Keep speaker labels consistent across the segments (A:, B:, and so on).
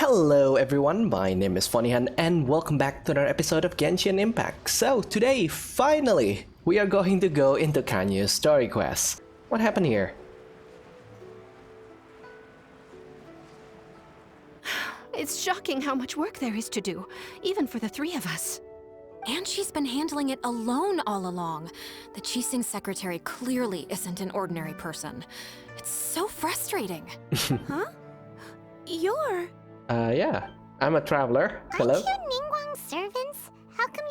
A: Hello everyone, my name is Fonihan and welcome back to another episode of Genshin Impact. So today, finally, we are going to go into Ganyu's story quest. What happened here?
B: It's shocking how much work there is to do, even for the three of us.
C: And she's been handling it alone all along. The Qixing secretary clearly isn't an ordinary person. It's so frustrating.
B: Huh? You're...
A: Yeah, I'm a traveler. Hello?
D: Aren't you Ningguang's servants? How come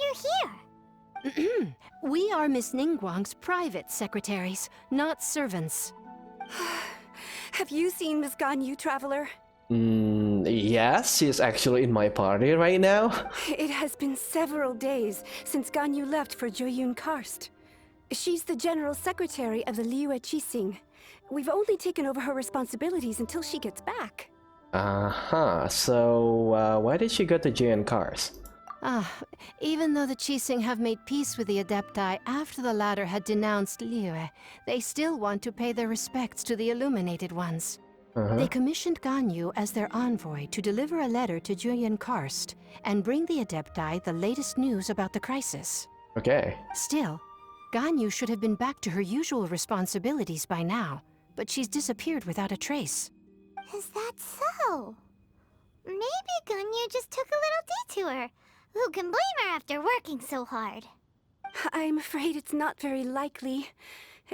D: you're here?
B: We are Miss Ningguang's private secretaries, not servants.
E: Have you seen Miss Ganyu, Traveler?
A: Yes, she's actually in my party right now.
E: It has been several days since Ganyu left for Joyun Karst. She's the general secretary of the Liyue Qixing. We've only taken over her responsibilities until she gets back.
A: So why did she go to GN Cars?
B: Even though the Qixing have made peace with the Adepti after the latter had denounced Liyue, they still want to pay their respects to the Illuminated Ones. They commissioned Ganyu as their envoy to deliver a letter to Julian Karst and bring the Adepti the latest news about the crisis.
A: Okay.
B: Still, Ganyu should have been back to her usual responsibilities by now, but she's disappeared without a trace.
D: Is that so? Maybe Ganyu just took a little detour. Who can blame her after working so hard?
E: I'm afraid it's not very likely.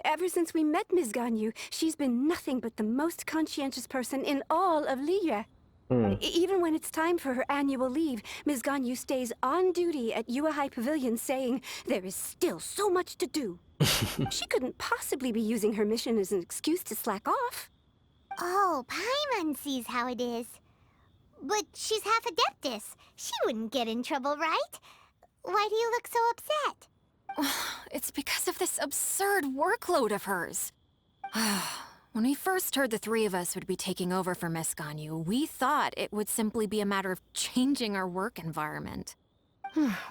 E: Ever since we met Ms. Ganyu, she's been nothing but the most conscientious person in all of Liyue. Even when it's time for her annual leave, Ms. Ganyu stays on duty at Yuehai Pavilion saying there is still so much to do. She couldn't possibly be using her mission as an excuse to slack off.
D: Oh, Paimon sees how it is. But she's half Adeptus. She wouldn't get in trouble, right? Why do you look so upset?
C: It's because of this absurd workload of hers. When we first heard the three of us would be taking over for Miss Ganyu, we thought it would simply be a matter of changing our work environment.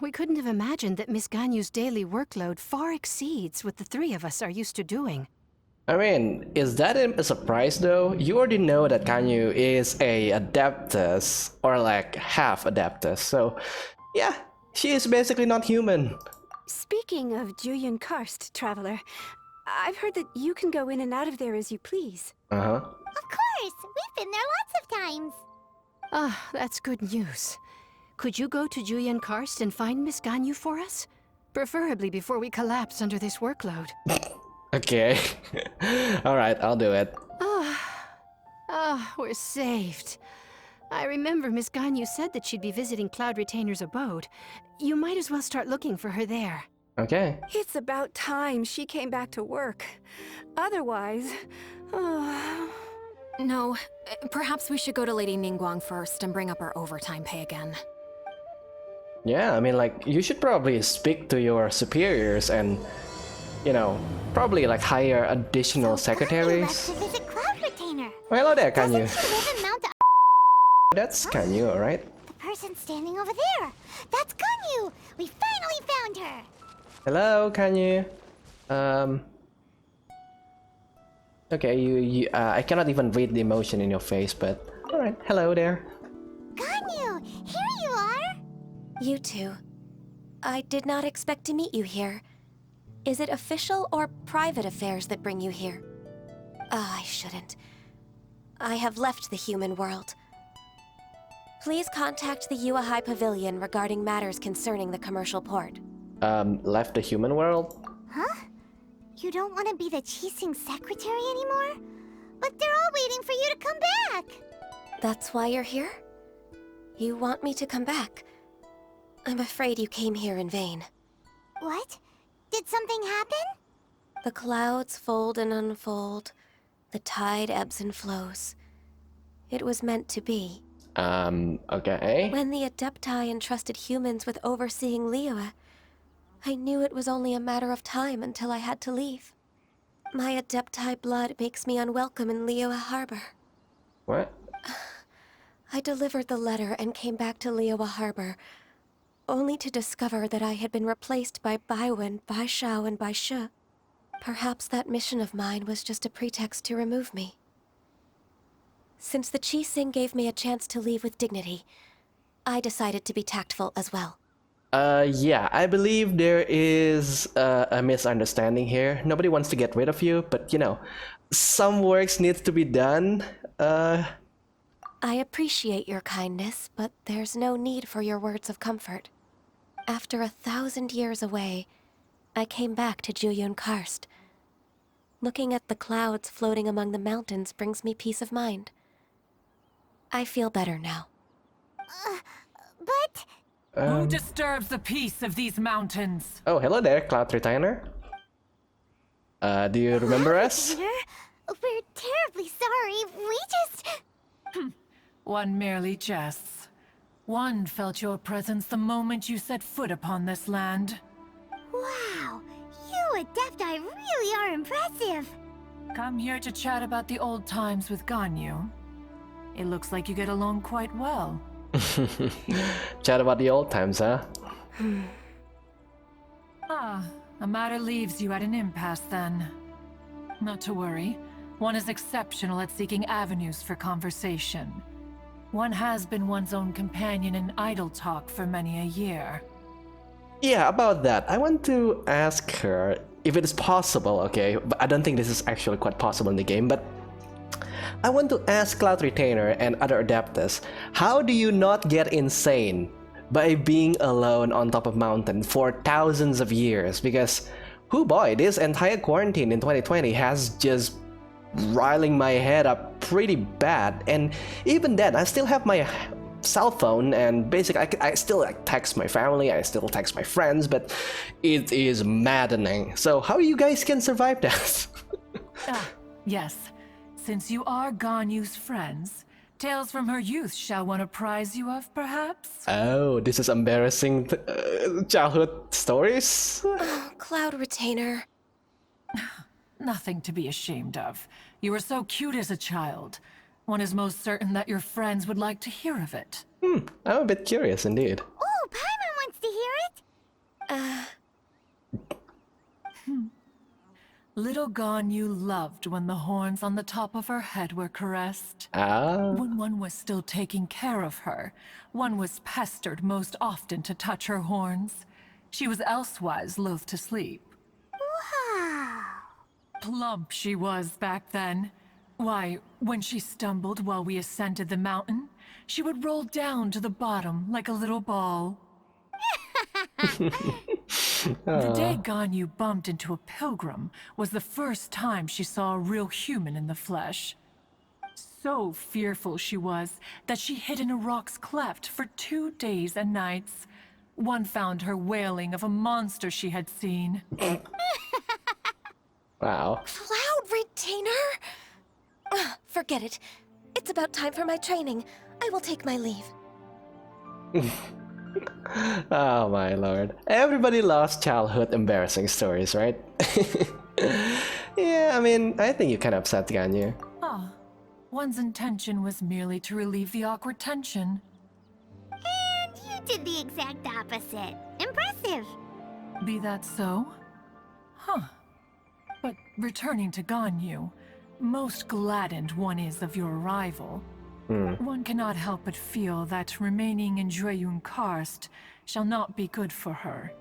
B: We couldn't have imagined that Miss Ganyu's daily workload far exceeds what the three of us are used to doing.
A: I mean, is that a surprise though? You already know that Ganyu is a Adeptus, or like half Adeptus, so yeah, she is basically not human.
E: Speaking of Julian Karst, Traveler, I've heard that you can go in and out of there as you please.
D: Of course! We've been there lots of times.
B: That's good news. Could you go to Julian Karst and find Miss Ganyu for us? Preferably before we collapse under this workload.
A: Okay. Alright, I'll do it.
B: We're saved. I remember Miss Ganyu said that she'd be visiting Cloud Retainer's abode. You might as well start looking for her there.
A: Okay.
E: It's about time she came back to work. Otherwise...
C: No, perhaps we should go to Lady Ningguang first and bring up our overtime pay again.
A: Yeah, I mean, like, you should probably speak to your superiors and, you know, probably like hire additional secretaries.
D: Left to visit Cloud Retainer.
A: Oh, hello there, Ganyu.
D: Doesn't she live in Mount...
A: That's Ganyu, alright?
D: The person standing over there. That's Ganyu! We finally found her!
A: Hello, Ganyu. Okay, I cannot even read the emotion in your face, but alright, hello there.
D: Ganyu! Here you are!
F: You two. I did not expect to meet you here. Is it official or private affairs that bring you here? I shouldn't. I have left the human world. Please contact the Yuehai Pavilion regarding matters concerning the commercial port.
A: Left the human world?
D: Huh? You don't want to be the Qixing secretary anymore? But they're all waiting for you to come back!
F: That's why you're here? You want me to come back? I'm afraid you came here in vain.
D: What? Did something happen?
F: The clouds fold and unfold. The tide ebbs and flows. It was meant to be.
A: Okay.
F: When the Adepti entrusted humans with overseeing Liyue, I knew it was only a matter of time until I had to leave. My Adepti blood makes me unwelcome in Liyue Harbor.
A: What?
F: I delivered the letter and came back to Liyue Harbor, only to discover that I had been replaced by Baiwen, Baishao, and Baishu. Perhaps that mission of mine was just a pretext to remove me. since the Qixing gave me a chance to leave with dignity, I decided to be tactful as well.
A: Yeah, I believe there is a misunderstanding here. Nobody wants to get rid of you, but you know, some works needs to be done.
F: I appreciate your kindness, but there's no need for your words of comfort. After 1,000 years away, I came back to Juyun Karst. Looking at the clouds floating among the mountains brings me peace of mind. I feel better now.
D: But...
G: Who disturbs the peace of these mountains?
A: Oh, hello there, Cloud Retainer. Do you remember us?
D: We're terribly sorry. We just...
G: One merely jests. One felt your presence the moment you set foot upon this land.
D: Wow, you Adepti really are impressive.
G: Come here to chat about the old times with Ganyu. It looks like you get along quite well.
A: Chat about the old times, huh?
G: A matter leaves you at an impasse then. Not to worry. One is exceptional at seeking avenues for conversation. One has been one's own companion in idle talk for many a year.
A: Yeah, about that. I want to ask her if it is possible, okay? But I don't think this is actually quite possible in the game, but I want to ask Cloud Retainer and other Adeptus, how do you not get insane by being alone on top of mountain for thousands of years? Because, oh boy, this entire quarantine in 2020 has just riling my head up pretty bad, and even then I still have my cell phone, and basically I still text my family, I still text my friends, but it is maddening. So how you guys can survive that?
G: Yes. Since you are Ganyu's friends, tales from her youth shall one apprise you of, perhaps?
A: Oh, this is embarrassing childhood stories?
F: Oh, Cloud Retainer.
G: Nothing to be ashamed of. You were so cute as a child. One is most certain that your friends would like to hear of it.
A: I'm a bit curious indeed.
D: Oh, Paimon wants to hear it.
G: Little Ganyu loved when the horns on the top of her head were caressed. When one was still taking care of her, one was pestered most often to touch her horns. She was elsewise loath to sleep.
D: Wow.
G: Plump she was back then. Why, when she stumbled while we ascended the mountain, she would roll down to the bottom like a little ball. The day Ganyu bumped into a pilgrim was the first time she saw a real human in the flesh. So fearful she was that she hid in a rock's cleft for 2 days and nights. One found her wailing of a monster she had seen.
A: Wow.
F: Cloud Retainer? Forget it. It's about time for my training. I will take my leave.
A: Oh my lord. Everybody loves childhood embarrassing stories, right? Yeah, I mean, I think you kind of upset Ganyu.
G: One's intention was merely to relieve the awkward tension.
D: And you did the exact opposite. Impressive.
G: Be that so? But returning to Ganyu, most gladdened one is of your arrival. One cannot help but feel that remaining in Juyun Karst shall not be good for her.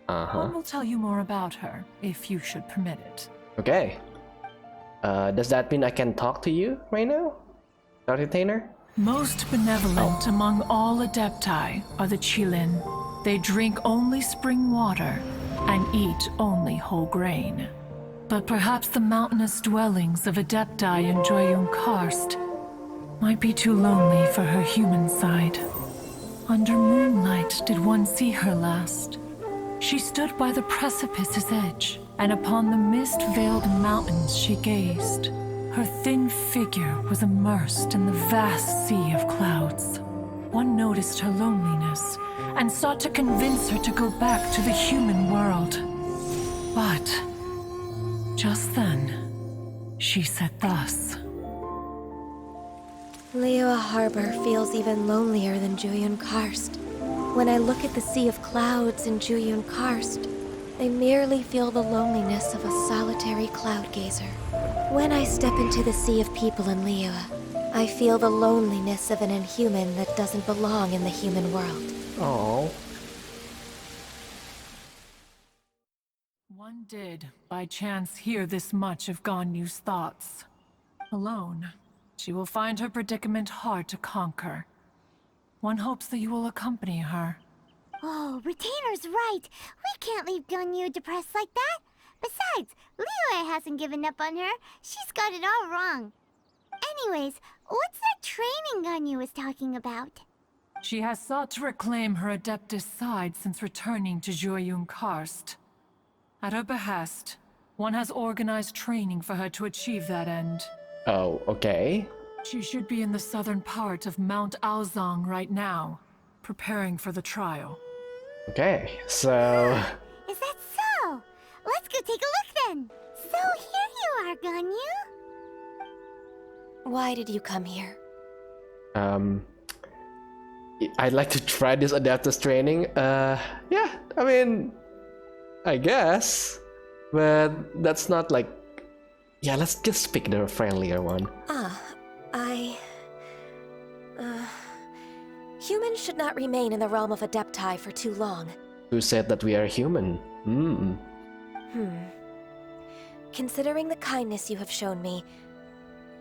G: One will tell you more about her, if you should permit it.
A: Okay. Does that mean I can talk to you right now? Dr. Retainer?
G: Most benevolent among all Adepti are the Qilin. They drink only spring water and eat only whole grain. But perhaps the mountainous dwellings of Adepti in Juyun Karst might be too lonely for her human side. Under moonlight did one see her last. She stood by the precipice's edge, and upon the mist-veiled mountains she gazed. Her thin figure was immersed in the vast sea of clouds. One noticed her loneliness, and sought to convince her to go back to the human world. But just then, she said thus.
F: Liyue Harbor feels even lonelier than Juyun Karst. When I look at the sea of clouds in Juyun Karst, I merely feel the loneliness of a solitary cloud gazer. When I step into the sea of people in Liyue, I feel the loneliness of an inhuman that doesn't belong in the human world.
A: Oh.
G: One did, by chance, hear this much of Ganyu's thoughts. Alone, she will find her predicament hard to conquer. One hopes that you will accompany her.
D: Oh, Retainer's right. We can't leave Ganyu depressed like that. Besides, Liyue hasn't given up on her. She's got it all wrong. Anyways, what's that training Ganyu was talking about?
G: She has sought to reclaim her Adeptus side since returning to Jueyun Karst. At her behest, one has organized training for her to achieve that end.
A: Oh, okay.
G: She should be in the southern part of Mount Aozang right now, preparing for the trial.
A: Okay, so...
D: Is that so? Let's go take a look then. So here you are, Ganyu.
F: Why did you come here?
A: I'd like to try this Adeptus training. Yeah, I mean... I guess. But that's not like... Yeah, let's just pick the friendlier one.
F: Humans should not remain in the realm of Adepti for too long.
A: Who said that we are human?
F: Considering the kindness you have shown me,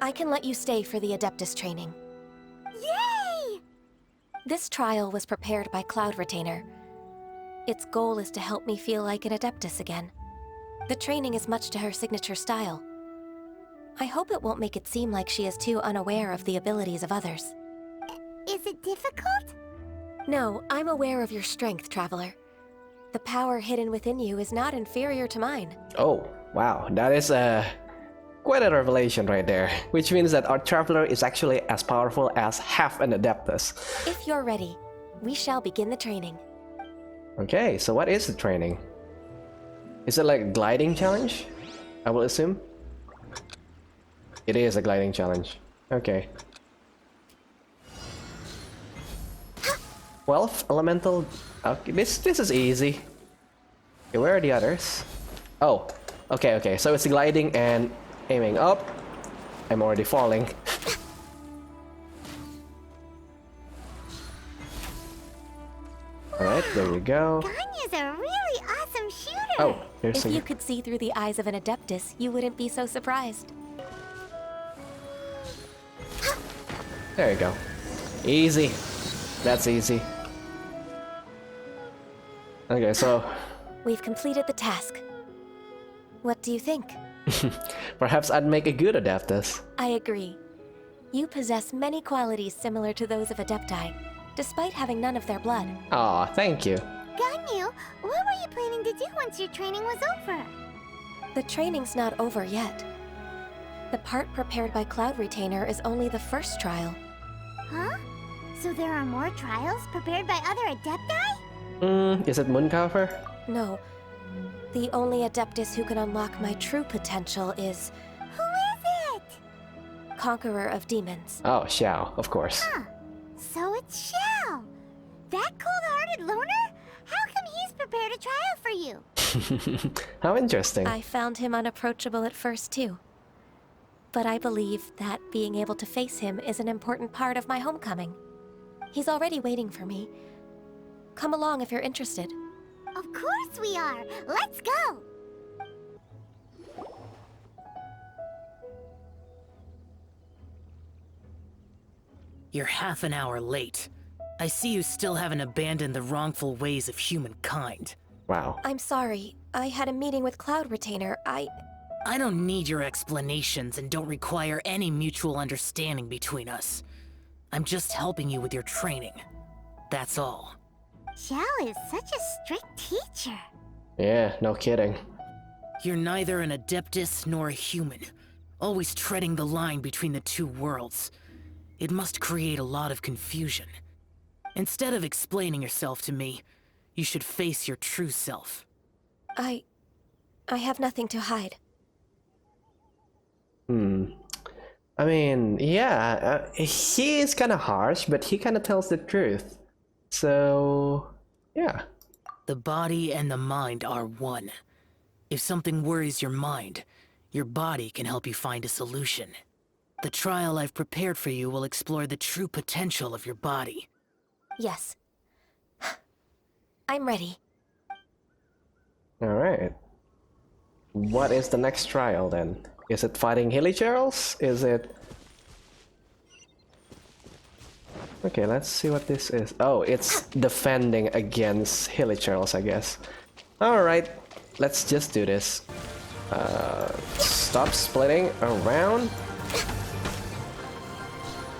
F: I can let you stay for the Adeptus training.
D: Yay!
F: This trial was prepared by Cloud Retainer. Its goal is to help me feel like an Adeptus again. The training is much to her signature style. I hope it won't make it seem like she is too unaware of the abilities of others.
D: Is it difficult?
F: No, I'm aware of your strength, Traveler. The power hidden within you is not inferior to mine.
A: Oh, wow. That is quite a revelation right there. Which means that our Traveler is actually as powerful as half an Adeptus.
F: If you're ready, we shall begin the training.
A: Okay, so what is the training? Is it like a gliding challenge? I will assume. It is a gliding challenge. Okay. 12 elemental. Okay, this is easy. Okay, where are the others? Oh, okay. So it's gliding and aiming up. I'm already falling. All right, there we go.
D: Ganyu's a really awesome shooter.
A: Oh, there's
F: If you could see through the eyes of an Adeptus, you wouldn't be so surprised.
A: There you go. Easy. That's easy. Okay, so...
F: We've completed the task. What do you think?
A: perhaps I'd make a good Adeptus.
F: I agree. You possess many qualities similar to those of Adepti, despite having none of their blood.
A: Aw, thank you.
D: Ganyu, what were you planning to do once your training was over?
F: The training's not over yet. The part prepared by Cloud Retainer is only the first trial.
D: Huh? So there are more trials prepared by other Adepti?
A: Is it Mooncover?
F: No. The only Adeptus who can unlock my true potential is
D: Who is it?
F: Conqueror of Demons.
A: Oh, Xiao, of course.
D: Huh. So it's Xiao. That cold-hearted loner? How come he's prepared a trial for you?
A: How interesting.
F: I found him unapproachable at first, too. But I believe that being able to face him is an important part of my homecoming. He's already waiting for me. Come along if you're interested.
D: Of course we are. Let's go.
H: You're half an hour late. I see you still haven't abandoned the wrongful ways of humankind.
A: Wow.
F: I'm sorry. I had a meeting with Cloud Retainer. I
H: don't need your explanations and don't require any mutual understanding between us. I'm just helping you with your training. That's all.
D: Xiao is such a strict teacher.
A: Yeah, no kidding.
H: You're neither an Adeptus nor a human, always treading the line between the two worlds. It must create a lot of confusion. Instead of explaining yourself to me, you should face your true self.
F: I have nothing to hide.
A: I mean, yeah, he is kind of harsh, but he kind of tells the truth. So, yeah.
H: The body and the mind are one. If something worries your mind, your body can help you find a solution. The trial I've prepared for you will explore the true potential of your body.
F: Yes. I'm ready.
A: Alright. What is the next trial then? Is it fighting Hilichurls? Is it... Okay, let's see what this is. Oh, it's defending against Hilichurls, I guess. Alright, let's just do this. Stop splitting around.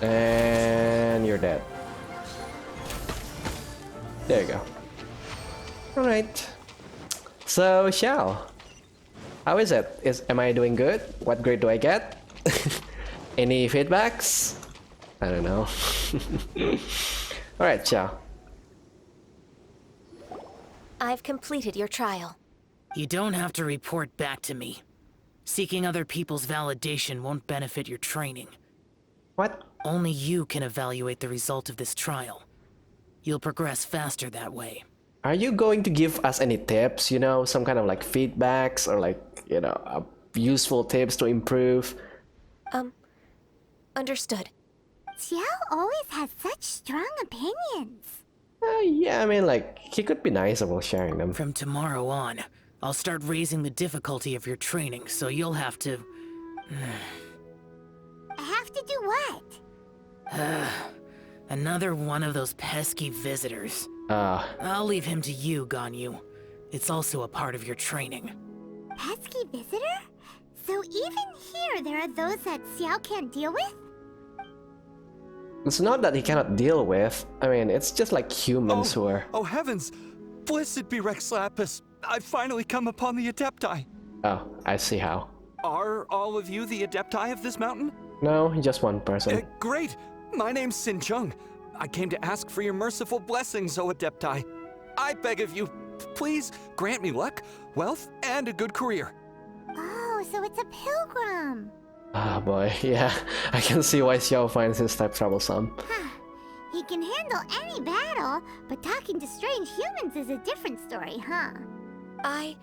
A: And you're dead. There you go. Alright. So, Xiao, how is it? Am I doing good? What grade do I get? Any feedbacks? I don't know. Alright, Xiao.
F: I've completed your trial.
H: You don't have to report back to me. Seeking other people's validation won't benefit your training.
A: What?
H: Only you can evaluate the result of this trial. You'll progress faster that way.
A: Are you going to give us any tips, you know, some kind of like feedbacks or like, you know, useful tips to improve?
F: Understood.
D: Xiao always has such strong opinions.
A: Yeah, I mean, like, he could be nicer while sharing them.
H: From tomorrow on, I'll start raising the difficulty of your training, so you'll have to...
D: I have to do what?
H: Another one of those pesky visitors. I'll leave him to you, Ganyu. It's also a part of your training.
D: Pesky visitor? So even here there are those that Xiao can't deal with?
A: It's not that he cannot deal with. I mean, it's just like humans who are...
I: Oh heavens! Blessed be Rex Lapis! I've finally come upon the Adepti!
A: Oh, I see how.
I: Are all of you the Adepti of this mountain?
A: No, just one person.
I: Great! My name's Sin Chung. I came to ask for your merciful blessings, O Adepti. I beg of you, please grant me luck, wealth, and a good career.
D: Oh, so it's a pilgrim.
A: Ah, boy, yeah. I can see why Xiao finds this type troublesome.
D: He can handle any battle, but talking to strange humans is a different story, huh?
F: I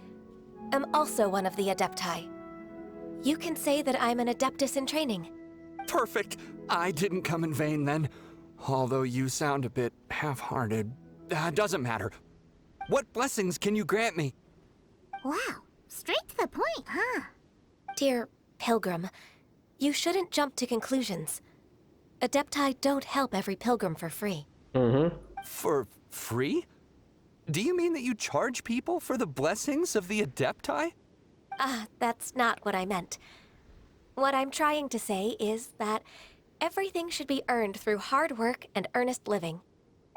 F: am also one of the Adepti. You can say that I'm an Adeptus in training.
I: Perfect. I didn't come in vain then. Although you sound a bit half-hearted. Doesn't matter. What blessings can you grant me?
D: Wow, straight to the point, huh?
F: Dear Pilgrim, you shouldn't jump to conclusions. Adepti don't help every pilgrim for free.
I: For free? Do you mean that you charge people for the blessings of the Adepti?
F: That's not what I meant. What I'm trying to say is that everything should be earned through hard work and earnest living.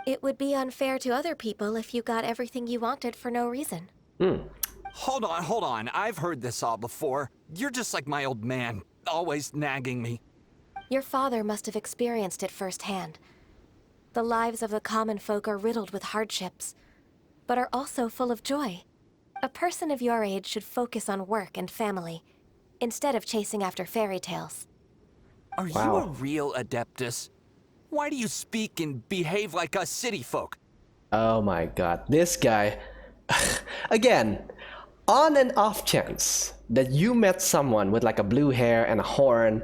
F: It would be unfair to other people if you got everything you wanted for no reason.
I: Hold on. I've heard this all before. You're just like my old man, always nagging me.
F: Your father must have experienced it firsthand. The lives of the common folk are riddled with hardships, but are also full of joy. A person of your age should focus on work and family, instead of chasing after fairy tales.
I: Are you a real Adeptus? Why do you speak and behave like us city folk?
A: Oh my god, this guy... Again, on an off chance that you met someone with like a blue hair and a horn,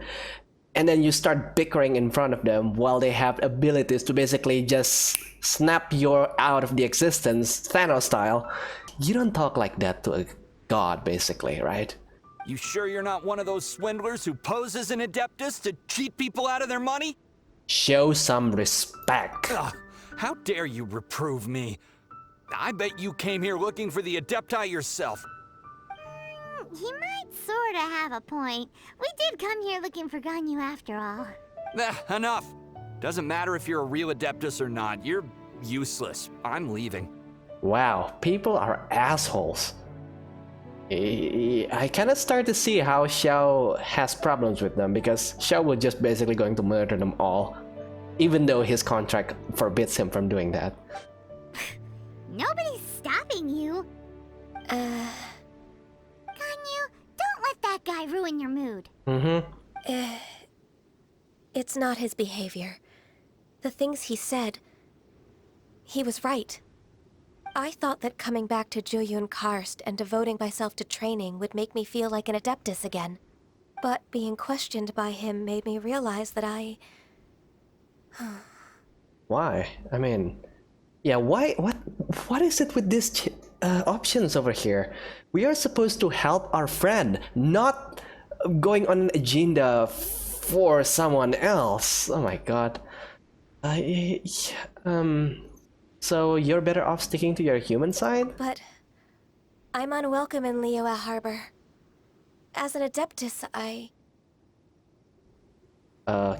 A: and then you start bickering in front of them while they have abilities to basically just snap you out of the existence, Thanos style, you don't talk like that to a god, basically, right?
I: You sure you're not one of those swindlers who poses an Adeptus to cheat people out of their money?
A: Show some respect.
I: Ugh, how dare you reprove me? I bet you came here looking for the Adepti yourself.
D: He might sorta have a point. We did come here looking for Ganyu after all.
I: Enough. Doesn't matter if you're a real Adeptus or not. You're useless. I'm leaving.
A: Wow, people are assholes. I kind of start to see how Xiao has problems with them, because Xiao was just basically going to murder them all, even though his contract forbids him from doing that.
D: Nobody's stopping you. Ganyu, don't let that guy ruin your mood.
F: It's not his behavior. The things he said... He was right. I thought that coming back to Jueyun Karst and devoting myself to training would make me feel like an Adeptus again. But being questioned by him made me realize that
A: Why? I mean, yeah, why? What is it with these options over here? We are supposed to help our friend, not going on an agenda for someone else. Oh my god. So you're better off sticking to your human side?
F: But I'm unwelcome in Liyue Harbor. As an Adeptus,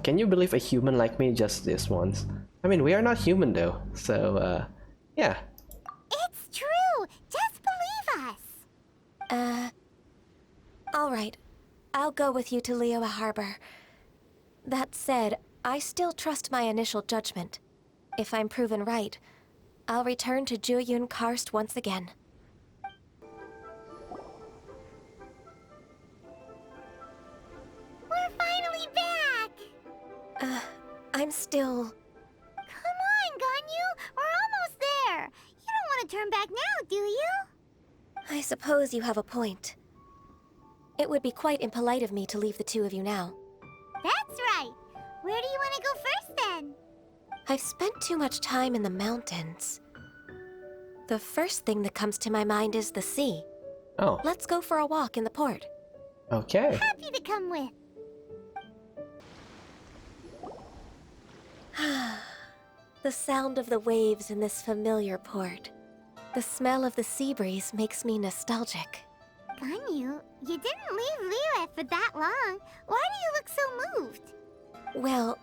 A: Can you believe a human like me just this once? I mean, we are not human though, so, yeah.
D: It's true! Just believe us!
F: Alright. I'll go with you to Liyue Harbor. That said, I still trust my initial judgment. If I'm proven right, I'll return to Jueyun Karst once again.
D: We're finally back!
F: I'm still...
D: Come on, Ganyu! We're almost there! You don't want to turn back now, do you?
F: I suppose you have a point. It would be quite impolite of me to leave the two of you now.
D: That's right! Where do you want to go first, then?
F: I've spent too much time in the mountains. The first thing that comes to my mind is the sea.
A: Oh,
F: Let's go for a walk in the port.
A: okay.
D: Happy to come with.
F: The sound of the waves in this familiar port. The smell of the sea breeze makes me nostalgic.
D: Ganyu, you didn't leave Liyue for that long. Why do you look so moved?
F: Well,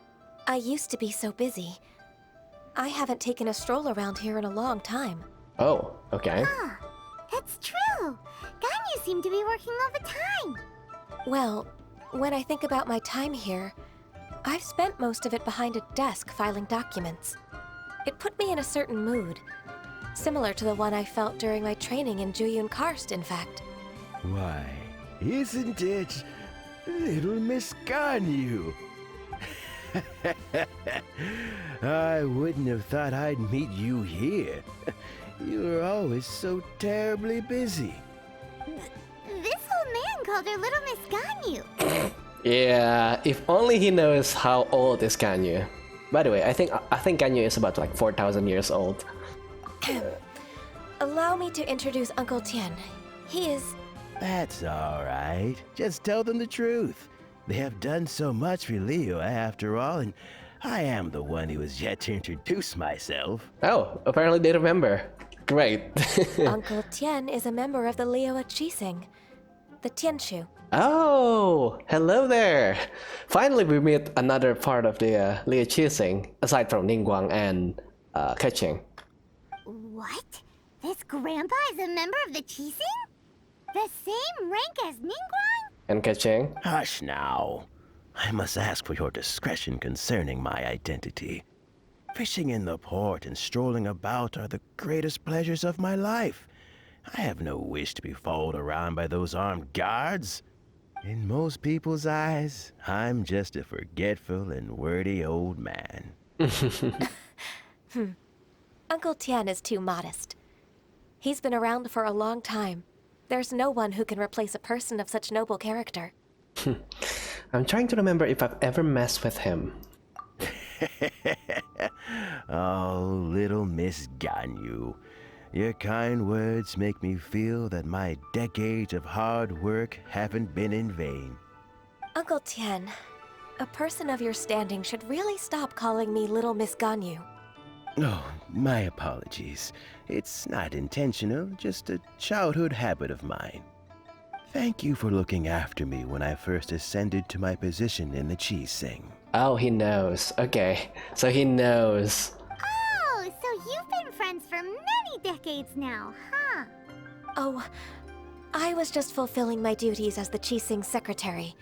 F: I used to be so busy. I haven't taken a stroll around here in a long time.
A: Oh, okay.
D: Ah, that's true. Ganyu seemed to be working all the time.
F: Well, when I think about my time here, I've spent most of it behind a desk filing documents. It put me in a certain mood, similar to the one I felt during my training in Jueyun Karst, in fact.
J: Why, isn't it little Miss Ganyu? I wouldn't have thought I'd meet you here. You were always so terribly busy.
D: This old man called her Little Miss Ganyu.
A: Yeah, if only he knows how old is Ganyu. By the way, I think Ganyu is about like 4,000 years old.
F: Allow me to introduce Uncle Tien. He is...
J: That's all right. Just tell them the truth. They have done so much for Liyue after all, and I am the one who has yet to introduce myself.
A: Oh, apparently they remember. Great.
F: Uncle Tien is a member of the Liyue Qixing, the Tianshu.
A: Oh, hello there. Finally, we meet another part of the Liyue Qixing, aside from Ningguang and Keqing.
D: What? This grandpa is a member of the Qixing? The same rank as Ningguang?
A: And Keqing?
J: Hush now. I must ask for your discretion concerning my identity. Fishing in the port and strolling about are the greatest pleasures of my life. I have no wish to be followed around by those armed guards. In most people's eyes, I'm just a forgetful and wordy old man.
F: Uncle Tien is too modest. He's been around for a long time. There's no one who can replace a person of such noble character.
A: I'm trying to remember if I've ever messed with him.
J: Oh, little Miss Ganyu. Your kind words make me feel that my decades of hard work haven't been in vain.
F: Uncle Tien, a person of your standing should really stop calling me Little Miss Ganyu.
J: Oh, my apologies. It's not intentional, just a childhood habit of mine. Thank you for looking after me when I first ascended to my position in the Qixing.
A: Oh, he knows. Okay, so he knows.
D: Oh, so you've been friends for many decades now, huh?
F: Oh, I was just fulfilling my duties as the Qixing secretary.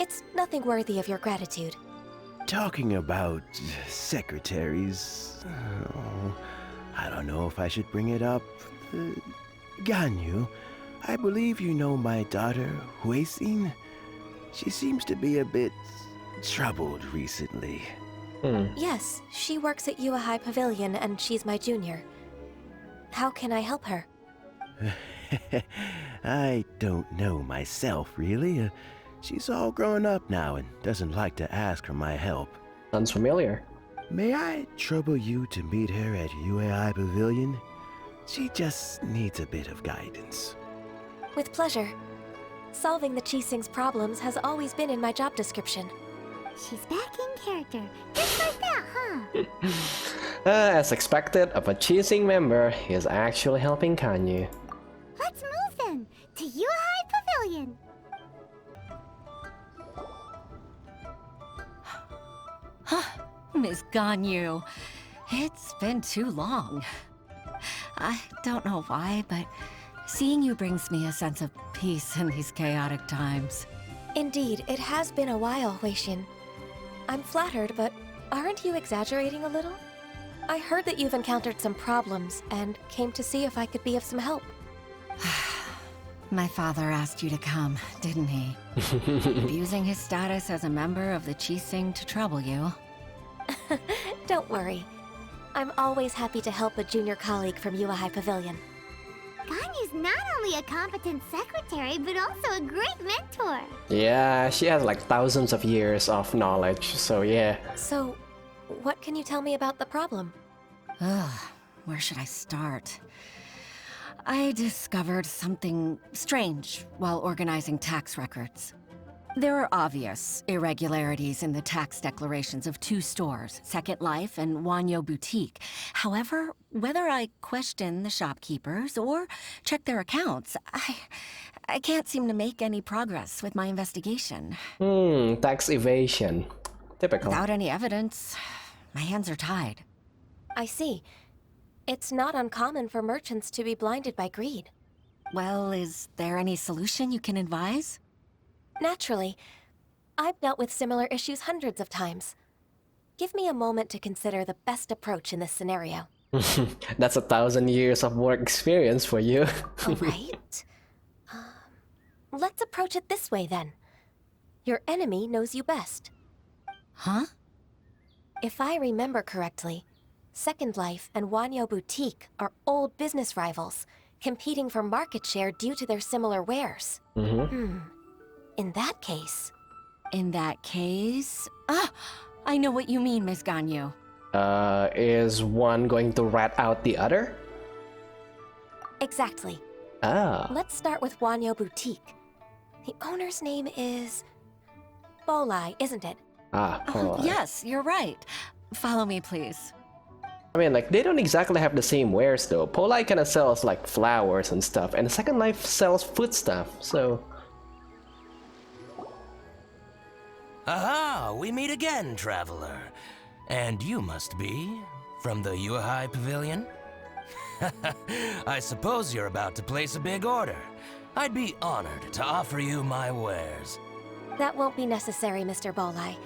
F: It's nothing worthy of your gratitude.
J: Talking about secretaries, I don't know if I should bring it up. Ganyu, I believe you know my daughter, Huixin. She seems to be a bit troubled recently.
F: Yes, she works at Yue High Pavilion and she's my junior. How can I help her?
J: I don't know myself, really. She's all grown up now and doesn't like to ask for my help.
A: Sounds familiar.
J: May I trouble you to meet her at UAI Pavilion? She just needs a bit of guidance.
F: With pleasure. Solving the Qixing's problems has always been in my job description.
D: She's back in character. Just like that, huh?
A: As expected, of a Qixing member, he is actually helping Ganyu.
D: Let's move then to UAI Pavilion.
K: Miss Ganyu, it's been too long. I don't know why, but seeing you brings me a sense of peace in these chaotic times.
F: Indeed, it has been a while, Weixin. I'm flattered, but aren't you exaggerating a little? I heard that you've encountered some problems and came to see if I could be of some help.
K: My father asked you to come, didn't he? Abusing his status as a member of the Qixing to trouble you.
F: Don't worry. I'm always happy to help a junior colleague from UAI Pavilion.
D: Ganyu's not only a competent secretary, but also a great mentor.
A: Yeah, she has like thousands of years of knowledge, so yeah.
F: So, what can you tell me about the problem?
K: Where should I start? I discovered something strange while organizing tax records. There are obvious irregularities in the tax declarations of two stores, Second Life and Wanyo Boutique. However, whether I question the shopkeepers or check their accounts, I can't seem to make any progress with my investigation.
A: Tax evasion. Typical.
K: Without any evidence, my hands are tied.
F: I see. It's not uncommon for merchants to be blinded by greed.
K: Well, is there any solution you can advise?
F: Naturally. I've dealt with similar issues hundreds of times. Give me a moment to consider the best approach in this scenario.
A: That's 1,000 years of work experience for you.
F: All right. Let's approach it this way, then. Your enemy knows you best.
K: Huh?
F: If I remember correctly, Second Life and Wanyo Boutique are old business rivals, competing for market share due to their similar wares. In that case...
K: I know what you mean, Miss Ganyu.
A: Is one going to rat out the other?
F: Exactly.
A: Ah.
F: Let's start with Wanyo Boutique. The owner's name is... Bolai, isn't it?
A: Polai.
K: Yes, you're right. Follow me, please.
A: I mean, like, they don't exactly have the same wares, though. Polai kind of sells, like, flowers and stuff, and Second Life sells food stuff, so...
L: Aha! We meet again, traveler. And you must be from the UAI Pavilion? I suppose you're about to place a big order. I'd be honored to offer you my wares.
F: That won't be necessary, Mr. Bolai.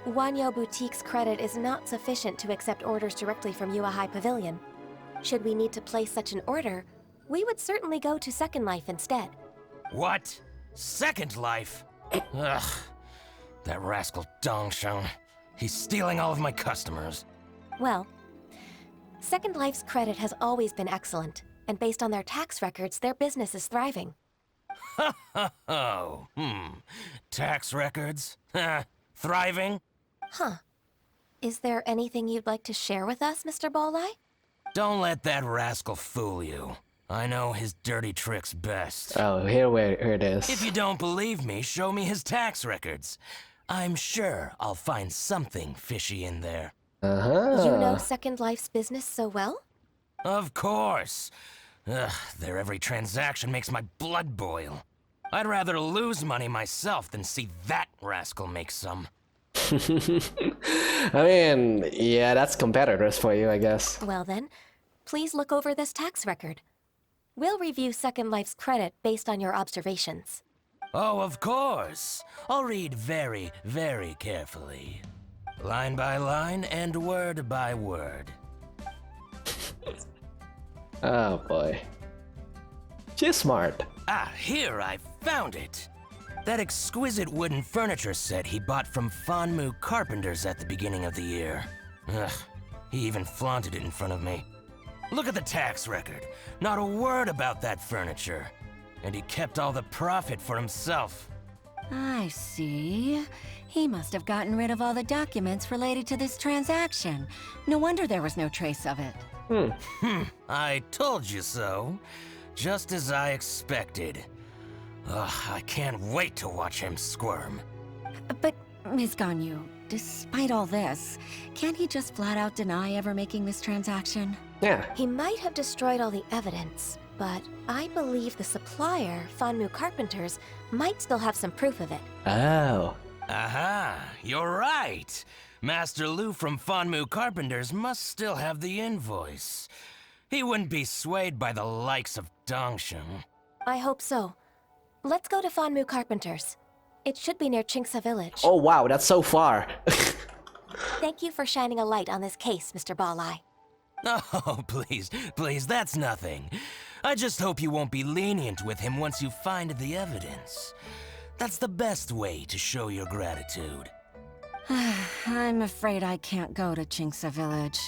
F: Wanyo Boutique's credit is not sufficient to accept orders directly from UAI Pavilion. Should we need to place such an order, we would certainly go to Second Life instead.
L: What? Second Life? Ugh. That rascal Dongsheng. He's stealing all of my customers.
F: Well, Second Life's credit has always been excellent, and based on their tax records, their business is thriving.
L: Tax records? Thriving?
F: Huh. Is there anything you'd like to share with us, Mr. Bolai?
L: Don't let that rascal fool you. I know his dirty tricks best.
A: Oh, here it is.
L: If you don't believe me, show me his tax records. I'm sure I'll find something fishy in there.
F: You know Second Life's business so well?
L: Of course. Ugh, their every transaction makes my blood boil. I'd rather lose money myself than see that rascal make some.
A: I mean, yeah, that's competitors for you, I guess.
F: Well then, please look over this tax record. We'll review Second Life's credit based on your observations.
L: Oh, of course. I'll read very, very carefully. Line by line and word by word.
A: Oh boy. She's smart.
L: Ah, here, I found it. That exquisite wooden furniture set he bought from Fanmu Carpenters at the beginning of the year. Ugh, he even flaunted it in front of me. Look at the tax record. Not a word about that furniture. And he kept all the profit for himself.
K: I see. He must have gotten rid of all the documents related to this transaction. No wonder there was no trace of it.
L: I told you so. Just as I expected. Ugh, I can't wait to watch him squirm.
K: But, Ms. Ganyu, despite all this, can't he just flat out deny ever making this transaction?
A: Yeah.
F: He might have destroyed all the evidence, but I believe the supplier, Fanmu Carpenters, might still have some proof of it.
A: Oh.
L: Aha, you're right. Master Lu from Fanmu Carpenters must still have the invoice. He wouldn't be swayed by the likes of Dongsheng.
F: I hope so. Let's go to Fanmu Carpenters. It should be near Chingsa Village.
A: Oh wow, that's so far.
F: Thank you for shining a light on this case, Mr. Balai.
L: Oh, please, that's nothing. I just hope you won't be lenient with him once you find the evidence. That's the best way to show your gratitude.
K: I'm afraid I can't go to Chingsa Village.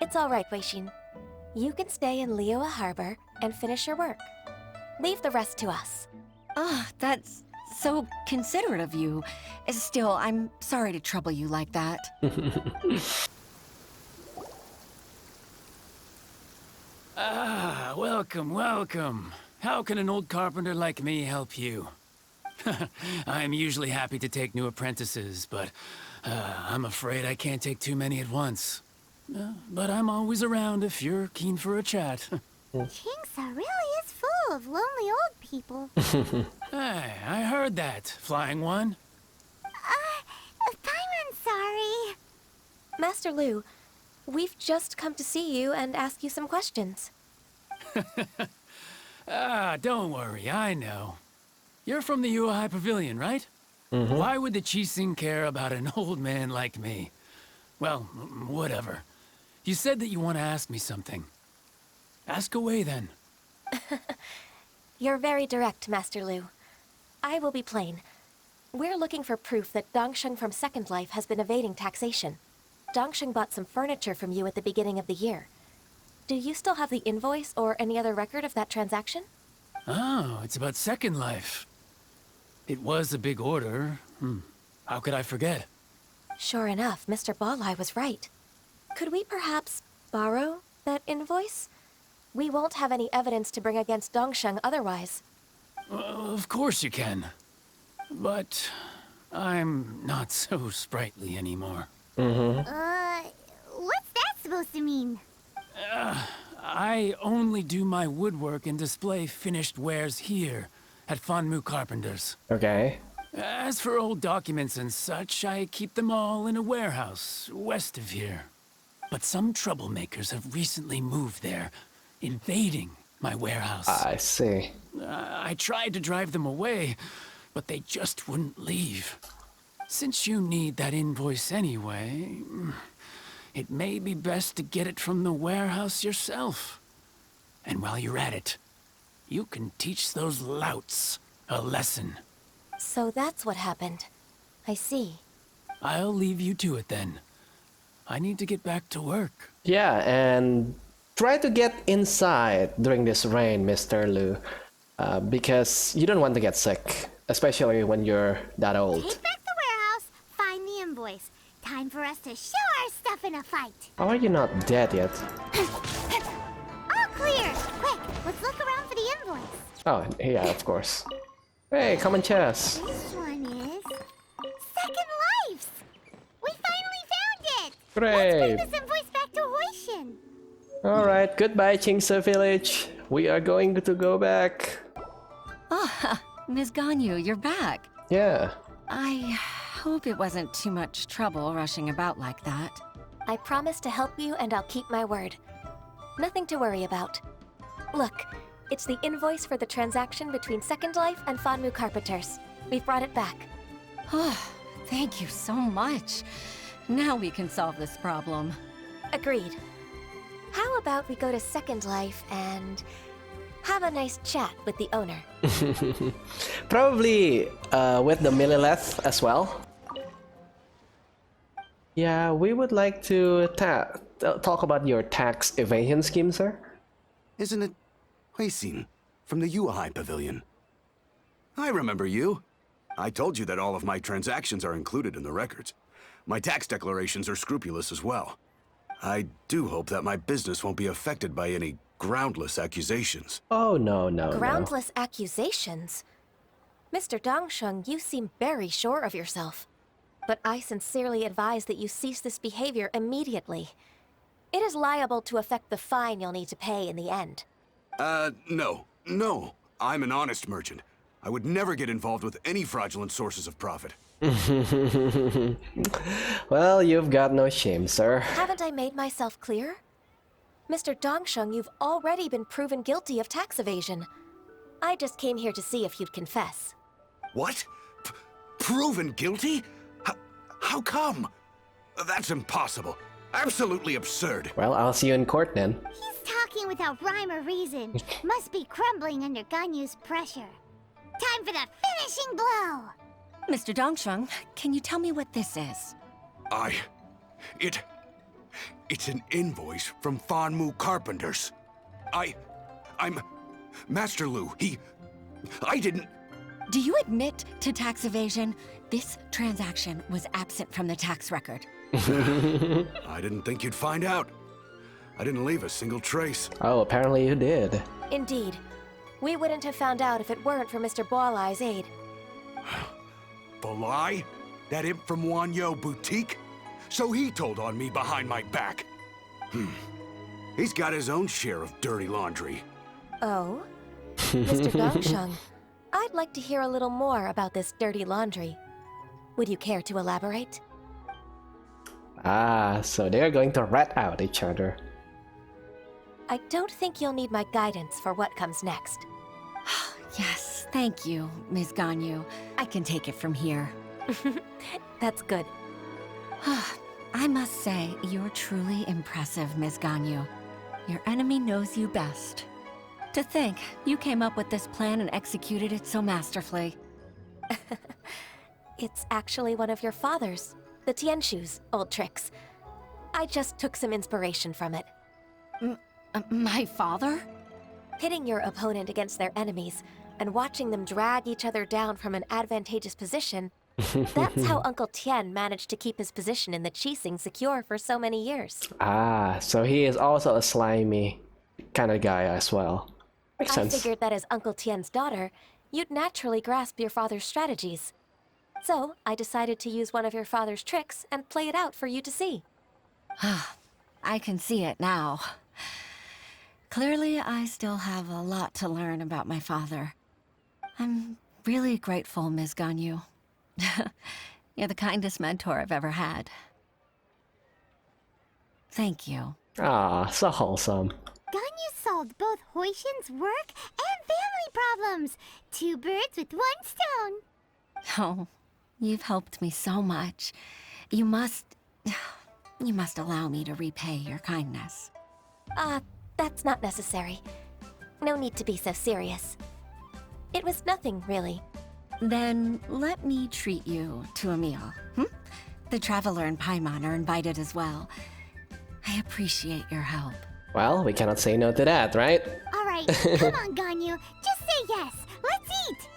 F: It's all right, Weishin. You can stay in Liyue Harbor and finish your work. Leave the rest to us.
K: That's so considerate of you. Still, I'm sorry to trouble you like that.
M: Welcome, welcome. How can an old carpenter like me help you? I'm usually happy to take new apprentices, but I'm afraid I can't take too many at once. But I'm always around if you're keen for a chat.
D: Chingsa really is full of lonely old people.
M: Hey, I heard that, Flying One.
D: Paimon, sorry.
F: Master Lu, we've just come to see you and ask you some questions.
M: Don't worry, I know. You're from the Yuehai Pavilion, right? Why would the Qixing care about an old man like me? Well, whatever. You said that you want to ask me something. Ask away, then.
F: You're very direct, Master Lu. I will be plain. We're looking for proof that Dongsheng from Second Life has been evading taxation. Dongsheng bought some furniture from you at the beginning of the year. Do you still have the invoice or any other record of that transaction?
M: Oh, it's about Second Life. It was a big order. How could I forget?
F: Sure enough, Mr. Balai was right. Could we perhaps borrow that invoice? We won't have any evidence to bring against Dongsheng otherwise.
M: Of course you can. But I'm not so sprightly anymore.
D: What's that supposed to mean?
M: I only do my woodwork and display finished wares here at Fanmu Carpenters.
A: Okay.
M: As for old documents and such, I keep them all in a warehouse west of here. But some troublemakers have recently moved there, invading my warehouse.
A: I see.
M: I tried to drive them away, but they just wouldn't leave. Since you need that invoice anyway, it may be best to get it from the warehouse yourself. And while you're at it, you can teach those louts a lesson.
F: So that's what happened. I see.
M: I'll leave you to it then. I need to get back to work.
A: Yeah, and try to get inside during this rain, Mr. Lu, because you don't want to get sick, especially when you're that old.
D: Take back the warehouse, find the invoice. Time for us to show our stuff in a fight.
A: How are you not dead yet?
D: All clear. Quick, let's look around for the invoice.
A: Oh, yeah, of course. Hey, common chest.
D: This one is Second Life's. We finally found it.
A: Great.
D: Let's bring this invoice back to Huishin.
A: Alright, goodbye, Chingsa Village. We are going to go back.
K: Ms. Ganyu, you're back.
A: Yeah.
K: I hope it wasn't too much trouble rushing about like that.
F: I promise to help you and I'll keep my word. Nothing to worry about. Look, it's the invoice for the transaction between Second Life and Fanmu Carpenters. We've brought it back.
K: Oh, thank you so much. Now we can solve this problem.
F: Agreed. How about we go to Second Life and have a nice chat with the owner?
A: Probably with the Millilith as well. Yeah, we would like to talk about your tax evasion scheme, sir.
N: Isn't it Huixin from the Yuehai Pavilion? I remember you. I told you that all of my transactions are included in the records. My tax declarations are scrupulous as well. I do hope that my business won't be affected by any groundless accusations.
A: Oh, no, no, no.
F: Groundless accusations? Mr. Dongsheng, you seem very sure of yourself. But I sincerely advise that you cease this behavior immediately. It is liable to affect the fine you'll need to pay in the end.
N: No. No. I'm an honest merchant. I would never get involved with any fraudulent sources of profit.
A: Well, you've got no shame, sir.
F: Haven't I made myself clear? Mr. Dongsheng, you've already been proven guilty of tax evasion. I just came here to see if you'd confess.
N: What? Proven guilty? How come? That's impossible. Absolutely absurd.
A: Well, I'll see you in court then.
D: He's talking without rhyme or reason. Must be crumbling under Ganyu's pressure. Time for the finishing blow!
K: Mr. Dongsheng, can you tell me what this is?
N: It's an invoice from Fanmu Carpenters. I'm Master Lu. I didn't...
K: Do you admit to tax evasion? This transaction was absent from the tax record.
N: I didn't think you'd find out. I didn't leave a single trace.
A: Oh, apparently you did.
F: Indeed. We wouldn't have found out if it weren't for Mr. Boalai's aid.
N: Bolai? That imp from Wanyo Boutique? So he told on me behind my back. He's got his own share of dirty laundry.
F: Oh? Mr. Dongsheng, I'd like to hear a little more about this dirty laundry. Would you care to elaborate?
A: Ah, so they're going to rat out each other.
F: I don't think you'll need my guidance for what comes next.
K: Yes, thank you, Ms. Ganyu. I can take it from here.
F: That's good.
K: I must say, you're truly impressive, Ms. Ganyu. Your enemy knows you best. To think, you came up with this plan and executed it so masterfully.
F: It's actually one of your father's, the Tianshu's, old tricks. I just took some inspiration from it.
K: My father?
F: Pitting your opponent against their enemies and watching them drag each other down from an advantageous position, that's how Uncle Tian managed to keep his position in the Qixing secure for so many years.
A: Ah, so he is also a slimy kind of guy as well. Makes sense.
F: I figured that as Uncle Tian's daughter, you'd naturally grasp your father's strategies. So, I decided to use one of your father's tricks and play it out for you to see.
K: I can see it now. Clearly, I still have a lot to learn about my father. I'm really grateful, Ms. Ganyu. You're the kindest mentor I've ever had. Thank you.
A: Ah, so wholesome.
D: Ganyu solved both Huixin's work and family problems. 2 birds with 1 stone.
K: Oh, you've helped me so much. You must allow me to repay your kindness.
F: That's not necessary. No need to be so serious. It was nothing, really.
K: Then let me treat you to a meal. The Traveler and Paimon are invited as well. I appreciate your help.
A: Well, we cannot say no to that, right?
D: Alright, come on, Ganyu. Just say yes. Let's eat.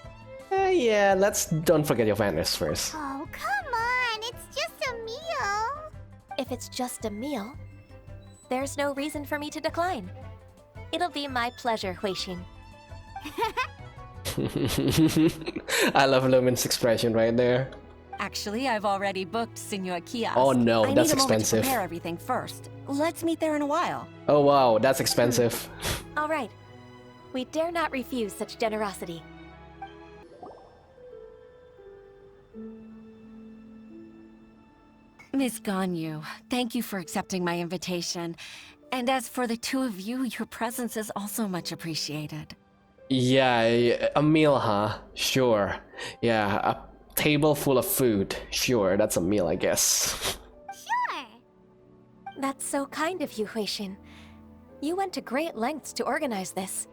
A: Yeah, don't forget your manners first.
D: Oh, come on. It's just a meal.
F: If it's just a meal, there's no reason for me to decline. It'll be my pleasure, Huixin.
A: I love Lumen's expression right there.
K: Actually, I've already booked Senor Kiosk.
A: Oh no,
K: I
A: that's
K: need a moment
A: expensive.
K: to prepare everything first. Let's meet there in a while.
A: Oh wow, that's expensive.
F: All right. We dare not refuse such generosity.
K: Miss Ganyu, thank you for accepting my invitation. And as for the 2 of you, your presence is also much appreciated.
A: Yeah, a meal, huh? Sure. Yeah, a table full of food. Sure, that's a meal, I guess.
D: Sure.
F: That's so kind of you, Huixin. You went to great lengths to organize this.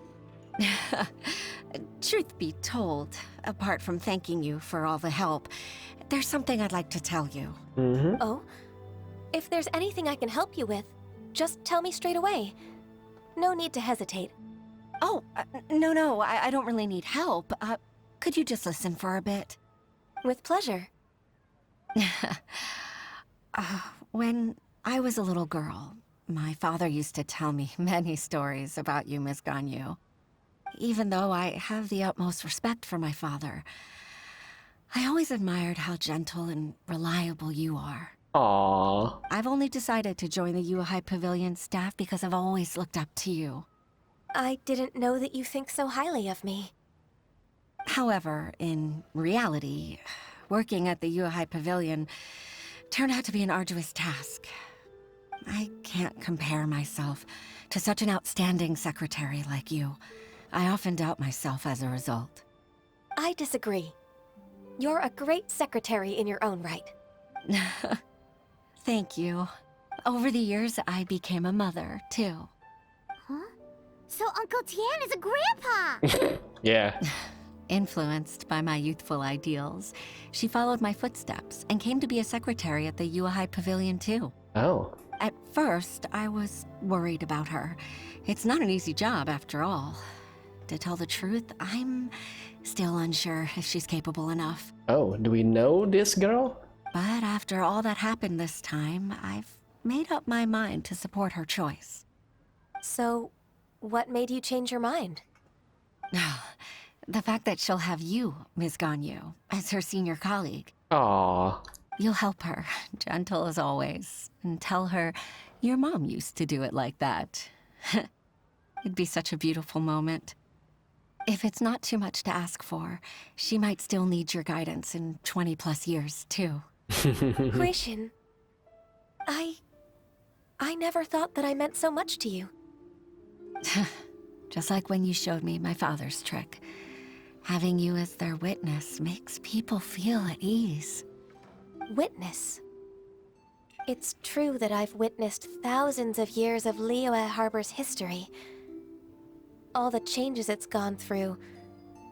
K: Truth be told, apart from thanking you for all the help, there's something I'd like to tell you.
F: Oh? If there's anything I can help you with, just tell me straight away. No need to hesitate.
K: Oh, no, I don't really need help. Could you just listen for a bit?
F: With pleasure.
K: When I was a little girl, my father used to tell me many stories about you, Miss Ganyu. Even though I have the utmost respect for my father, I always admired how gentle and reliable you are.
A: Aww.
K: I've only decided to join the Yuhai Pavilion staff because I've always looked up to you.
F: I didn't know that you think so highly of me.
K: However, in reality, working at the Yuhai Pavilion turned out to be an arduous task. I can't compare myself to such an outstanding secretary like you. I often doubt myself as a result.
F: I disagree. You're a great secretary in your own right.
K: Thank you. Over the years, I became a mother, too.
D: Huh? So Uncle Tian is a grandpa!
A: Yeah.
K: Influenced by my youthful ideals, she followed my footsteps and came to be a secretary at the Yuhai Pavilion, too.
A: Oh.
K: At first, I was worried about her. It's not an easy job, after all. To tell the truth, I'm still unsure if she's capable enough.
A: Oh, do we know this girl?
K: But after all that happened this time, I've made up my mind to support her choice.
F: So, what made you change your mind?
K: The fact that she'll have you, Ms. Ganyu, as her senior colleague.
A: Aww.
K: You'll help her, gentle as always, and tell her your mom used to do it like that. It'd be such a beautiful moment. If it's not too much to ask for, she might still need your guidance in 20+ years, too.
F: Huishin, I never thought that I meant so much to you.
K: Just like when you showed me my father's trick. Having you as their witness makes people feel at ease.
F: Witness? It's true that I've witnessed thousands of years of Liyue Harbor's history. All the changes it's gone through,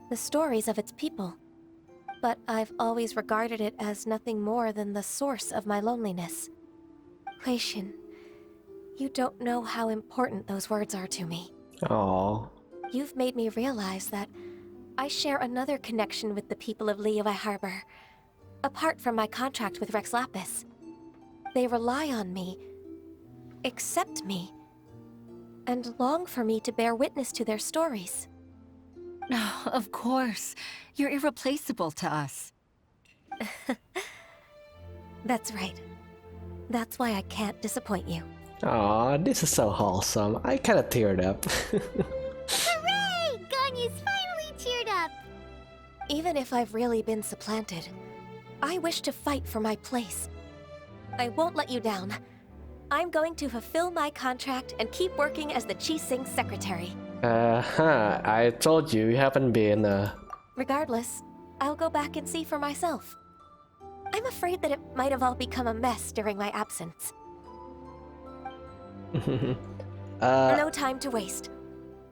F: the stories of its people. But I've always regarded it as nothing more than the source of my loneliness. Huishin, you don't know how important those words are to me.
A: Aww.
F: You've made me realize that I share another connection with the people of Liyue Harbor, apart from my contract with Rex Lapis. They rely on me, accept me, and long for me to bear witness to their stories.
K: Oh, of course. You're irreplaceable to us.
F: That's right. That's why I can't disappoint you.
A: Aw, this is so wholesome. I kinda teared up.
D: Hooray! Ganyu's finally cheered up!
F: Even if I've really been supplanted, I wish to fight for my place. I won't let you down. I'm going to fulfill my contract and keep working as the Qixing secretary.
A: I told you, you haven't been,
F: Regardless, I'll go back and see for myself. I'm afraid that it might have all become a mess during my absence. No time to waste.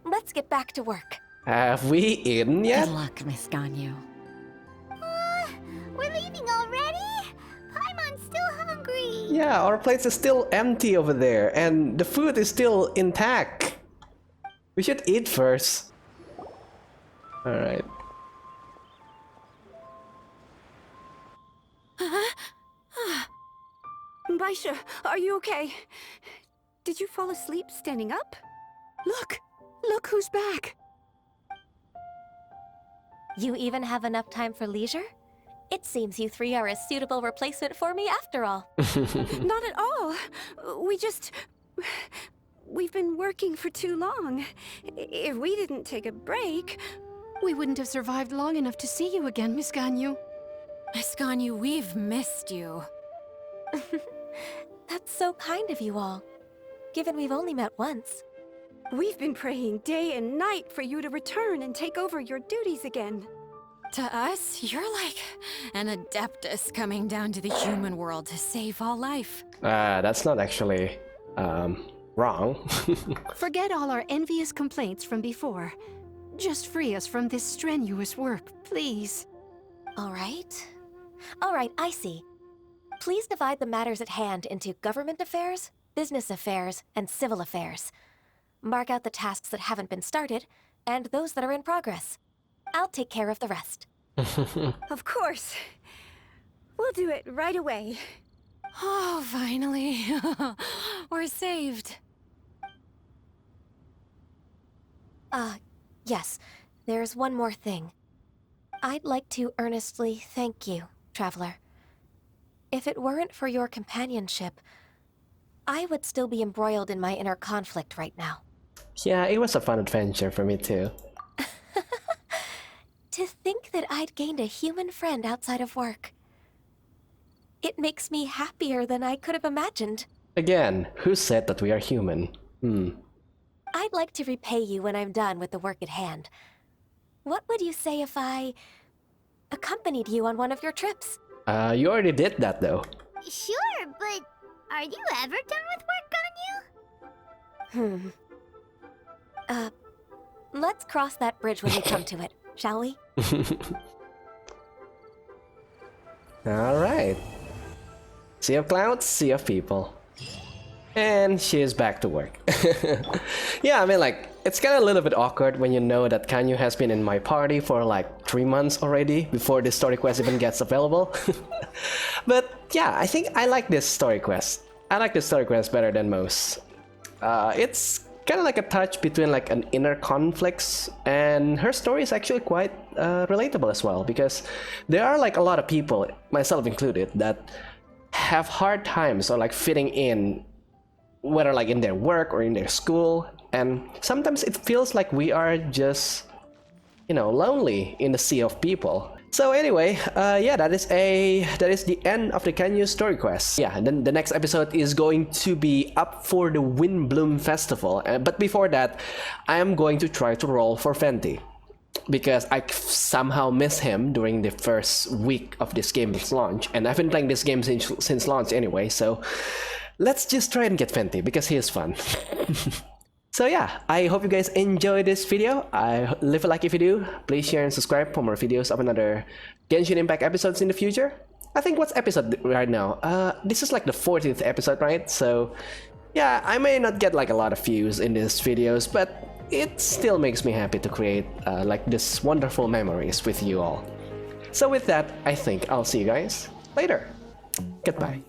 F: Let's get back to work.
A: Have we eaten yet?
K: Good luck, Miss Ganyu.
D: We're leaving already? Paimon's still hungry.
A: Yeah, our place is still empty over there, and the food is still intact. We should eat first. Alright.
E: Baisha, are you okay? Did you fall asleep standing up? Look who's back.
F: You even have enough time for leisure? It seems you three are a suitable replacement for me after all.
E: Not at all. We've been working for too long. If we didn't take a break...
B: We wouldn't have survived long enough to see you again, Miss Ganyu.
C: Miss Ganyu, we've missed you.
F: That's so kind of you all, given we've only met once.
E: We've been praying day and night for you to return and take over your duties again.
C: To us, you're like an adeptus coming down to the human world to save all life.
A: That's not actually, wrong.
B: Forget all our envious complaints from before. Just free us from this strenuous work, please.
F: All right, I see. Please divide the matters at hand into government affairs, business affairs, and civil affairs. Mark out the tasks that haven't been started, and those that are in progress. I'll take care of the rest.
E: Of course. We'll do it right away.
C: Oh, finally. We're saved.
F: Yes. There's one more thing. I'd like to earnestly thank you, Traveler. If it weren't for your companionship, I would still be embroiled in my inner conflict right now.
A: Yeah, it was a fun adventure for me too.
F: To think that I'd gained a human friend outside of work. It makes me happier than I could have imagined.
A: Again, who said that we are human?
F: I'd like to repay you when I'm done with the work at hand. What would you say if I accompanied you on one of your trips?
A: You already did that though.
D: Sure, but are you ever done with work, Ganyu?
F: Let's cross that bridge when we come to it, shall we?
A: Alright. Sea of clouds, sea of people. And she is back to work. Yeah, I mean, like, it's kind of a little bit awkward when you know that Ganyu has been in my party for like 3 months already before this story quest even gets available. But yeah, I think I like this story quest. I like this story quest better than most. It's kind of like a touch between like an inner conflicts, and her story is actually quite relatable as well, because there are like a lot of people, myself included, that have hard times or like fitting in, whether like in their work or in their school, and sometimes it feels like we are just, you know, lonely in the sea of people. So anyway, yeah, that is the end of the Ganyu story quest. Yeah, and then the next episode is going to be up for the Windbloom Festival. But before that, I am going to try to roll for Fenty, because I somehow miss him during the first week of this game's launch, and I've been playing this game since launch anyway. So let's just try and get Fenty because he is fun. So yeah, I hope you guys enjoyed this video. Leave a like if you do. Please share and subscribe for more videos of another Genshin Impact episodes in the future. I think what's episode right now? This is like the 14th episode, right? So yeah, I may not get like a lot of views in these videos, but it still makes me happy to create like this wonderful memories with you all. So with that, I think I'll see you guys later. Goodbye.